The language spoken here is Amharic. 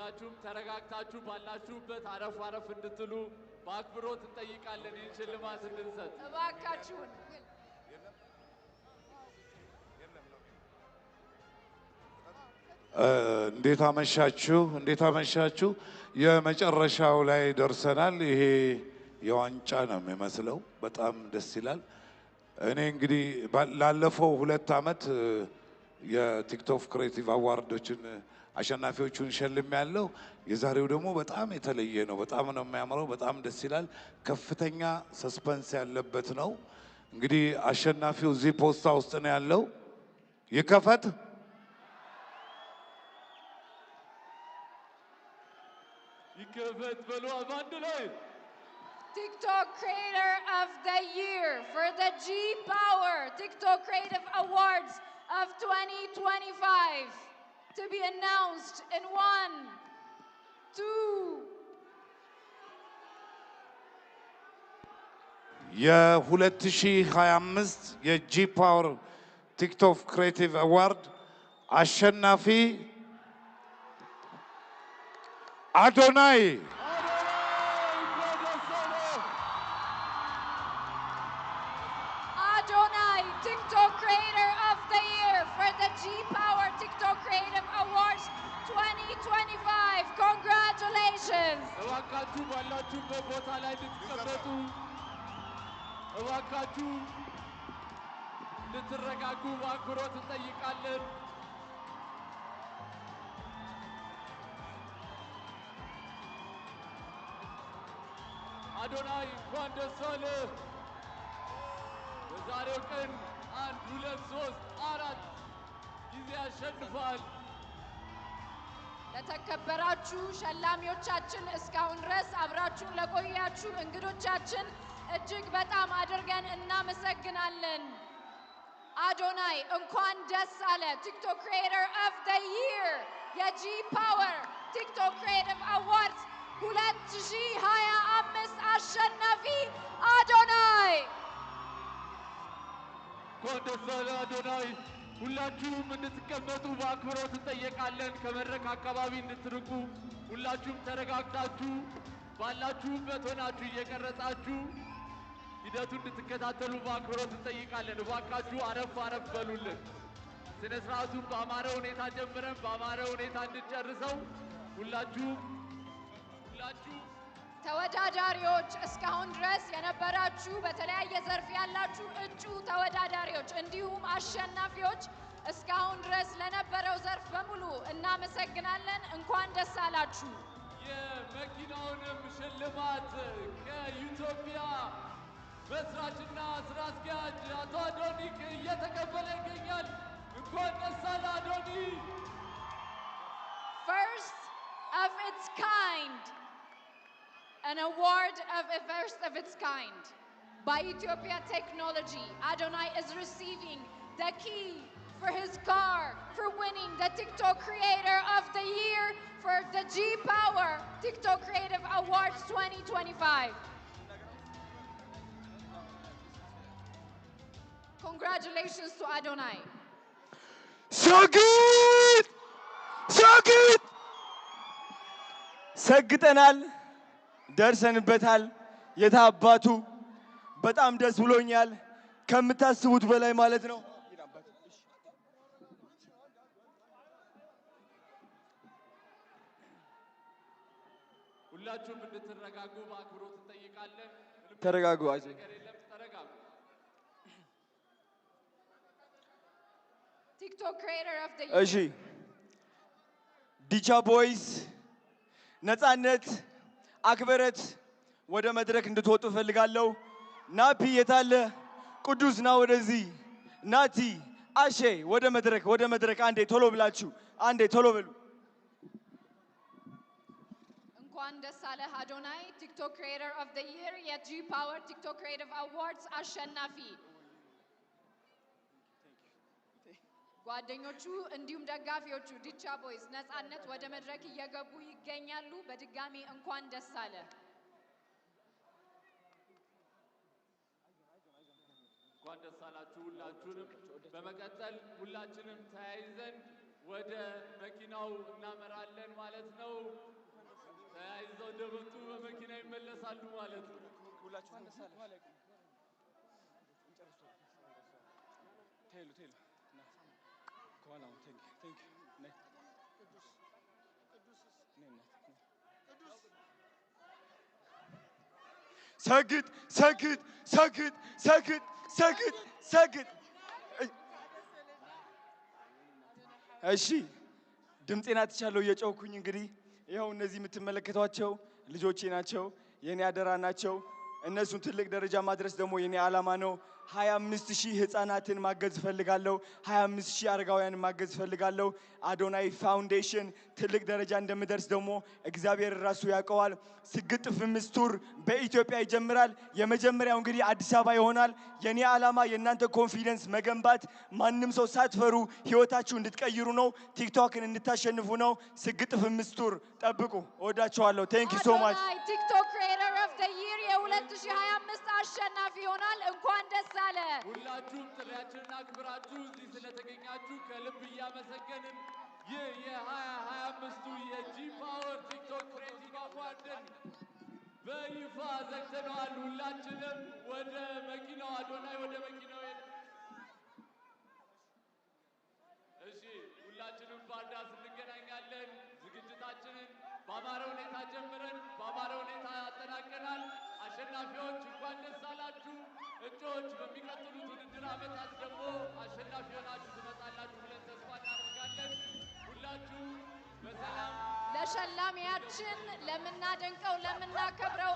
ሁላችሁም ተረጋግታችሁ ባላችሁበት አረፍ እንድትሉ በአክብሮት እንጠይቃለን ይህን ሽልማት እንድንሰጥ እባካችሁን እንዴት አመሻችሁ የመጨረሻው ላይ ደርሰናል ይሄ የዋንጫ ነው የሚመስለው በጣም ደስ ይላል እኔ እንግዲህ ላለፈው 2 አመት የቲክቶክ ክሬቲቭ አዋርዶችን አሸናፊዎቹን ሸልም ያለው የዛሬው ደግሞ በጣም የተለየ ነው በጣም ነው የሚያምረው በጣም ደስ ይላል ከፍተኛ ሰስፔንስ ያለበት ነው እንግዲህ አሸናፊው እዚህ ፖስታ ውስጥ ነው ያለው ይከፈት በሉ አንድ ላይ TikTok Creator of the Year for the G Power TikTok Creative Awards of 2025 to be announced in 1, 2 የ2025 የጂ ፓወር ቲክቶክ ክሬቲቭ አዋርድ አሸናፊ አዶናይ Adonai, TikTok Creator of the Year for the G Power TikTok Creative Awards 2025. Congratulations! እባካችሁ ባላችሁበት ቦታ ላይ እንድትቀመጡ እባካችሁ እንድትረጋጉ በአክብሮት እንጠይቃለን አዶናይ እንኳን ደስ አለህ በዛሬው ቀን 1 2 3 4 ጊዜ አሸንፋል ለተከበራችሁ ሸላሚዎቻችን እስካሁን ድረስ አብራችሁን ለቆያችሁ እንግዶቻችን እጅግ በጣም አድርገን እናመሰግናለን አዶናይ እንኳን ደስ አለ TikTok Creator of the Year የጂ ፓወር TikTok Creative Awards 2025 አሸናፊ አዶናይ እንኳን ደስ አለ አዶናይ ሁላችሁም እንድትቀመጡ በአክብሮት እንጠይቃለን ከመድረክ አካባቢ እንድትርቁ ሁላችሁም ተረጋግታችሁ ባላችሁበት ሆናችሁ እየቀረጻችሁ ሂደቱን እንድትከታተሉ በአክብሮት እንጠይቃለን እባካችሁ አረፍ በሉልን ስነ ስርዓቱን በአማረ ሁኔታ ጀምረን በአማረ ሁኔታ እንድንጨርሰው ሁላችሁ ተወዳዳሪዎች እስካሁን ድረስ የነበራችሁ በተለያየ ዘርፍ ያላችሁ እጩ ተወዳዳሪዎች እንዲሁም አሸናፊዎች እስካሁን ድረስ ለነበረው ዘርፍ በሙሉ እናመሰግናለን እንኳን ደስ አላችሁ የመኪናውንም ሽልማት ከኢትዮጵያ መስራችና ስራ አስኪያጅ አቶ አዶኒክ እየተቀበለ ይገኛል እንኳን ደስ አለ አዶኒ First of its kind an award of a first of its kind by Ethiopia Technology. Adonai is receiving the key for his car for winning the TikTok Creator of the Year for the G Power TikTok Creative Awards 2025. Congratulations to Adonai. ሻጊት ሰግጠናል ደርሰንበታል የታባቱ በጣም ደስ ብሎኛል ከምታስቡት በላይ ማለት ነው ሁላችሁም እንድትረጋጉ በአክብሮት እንጠይቃለን ተረጋጉ TikTok Creator of the Year. እሺ ዲቻ ቦይስ ነፃነት አክብረት ወደ መድረክ እንድትወጡ ፈልጋለሁ ናፒ የታለ ቅዱስ ና ወደዚህ ናቲ አሼ ወደ መድረክ አንዴ ቶሎ ብላችሁ አንዴ ቶሎ በሉ እንኳን ደስ አለህ አዶናይ TikTok Creator of the Year የጂ ፓወር TikTok Creative Awards አሸናፊ ጓደኞቹ እንዲሁም ደጋፊዎቹ ዲቻ ቦይስ ነፃነት ወደ መድረክ እየገቡ ይገኛሉ በድጋሚ እንኳን ደስ አለ እንኳን ደስ አላችሁ ሁላችሁንም በመቀጠል ሁላችንም ተያይዘን ወደ መኪናው እናመራለን ማለት ነው። ተያይዘው እንደመጡ በመኪና ይመለሳሉ ማለት ነው። ሁላችሁ ተነሳለ ቴሉ ከኋላው ቴንክ ነይ ሰግጥ ሰግጥ ሰግጥ ሰግጥ ሰግጥ ሰግጥ። እሺ ድምፄን አትቻለሁ እየጮኩኝ እንግዲህ ይኸው እነዚህ የምትመለከቷቸው ልጆቼ ናቸው፣ የኔ አደራ ናቸው። እነሱን ትልቅ ደረጃ ማድረስ ደግሞ የኔ ዓላማ ነው። 25,000 ህፃናትን ማገዝ ፈልጋለሁ። 25,000 አረጋውያንን ማገዝ ፈልጋለሁ። አዶናይ ፋውንዴሽን ትልቅ ደረጃ እንደምደርስ ደግሞ እግዚአብሔር ራሱ ያውቀዋል። ስግጥ ፍምስ ቱር በኢትዮጵያ ይጀምራል። የመጀመሪያው እንግዲህ አዲስ አበባ ይሆናል። የኔ ዓላማ የእናንተ ኮንፊደንስ መገንባት፣ ማንም ሰው ሳትፈሩ ህይወታችሁ እንድትቀይሩ ነው። ቲክቶክን እንድታሸንፉ ነው። ስግጥ ፍምስ ቱር ጠብቁ። እወዳችኋለሁ። ቴንክ ዩ ሶ ማች። ቲክቶክ ክሬተር ኦፍ ዘ ይር የ2025 አሸናፊ ይሆናል። እንኳን ደስ አለ። ሁላችሁም ጥሪያችንን አክብራችሁ እዚህ ስለተገኛችሁ ከልብ እያመሰገንን ይህ የ2025ቱ የጂ ፓወር ቲክቶክ ክሬቲቭ አዋርድን በይፋ ዘግተነዋል። ሁላችንም ወደ መኪናው አዶናይ ወደ መኪናው እሺ፣ ሁላችንም ባርዳስ እንገናኛለን። ዝግጅታችንን በአማረ ሁኔታ ጀምረን በአማረ ሁኔታ አጠናቀናል። አሸናፊዎች እንኳን ደስ አላችሁ። እጩዎች በሚቀጥሉት ውድድር ዓመታት ደግሞ አሸናፊ ሆናችሁ ትመጣላችሁ ብለን ተስፋ እናደርጋለን። ሁላችሁ በሰላም ለሸላሚያችን ለምናደንቀው ለምናከብረው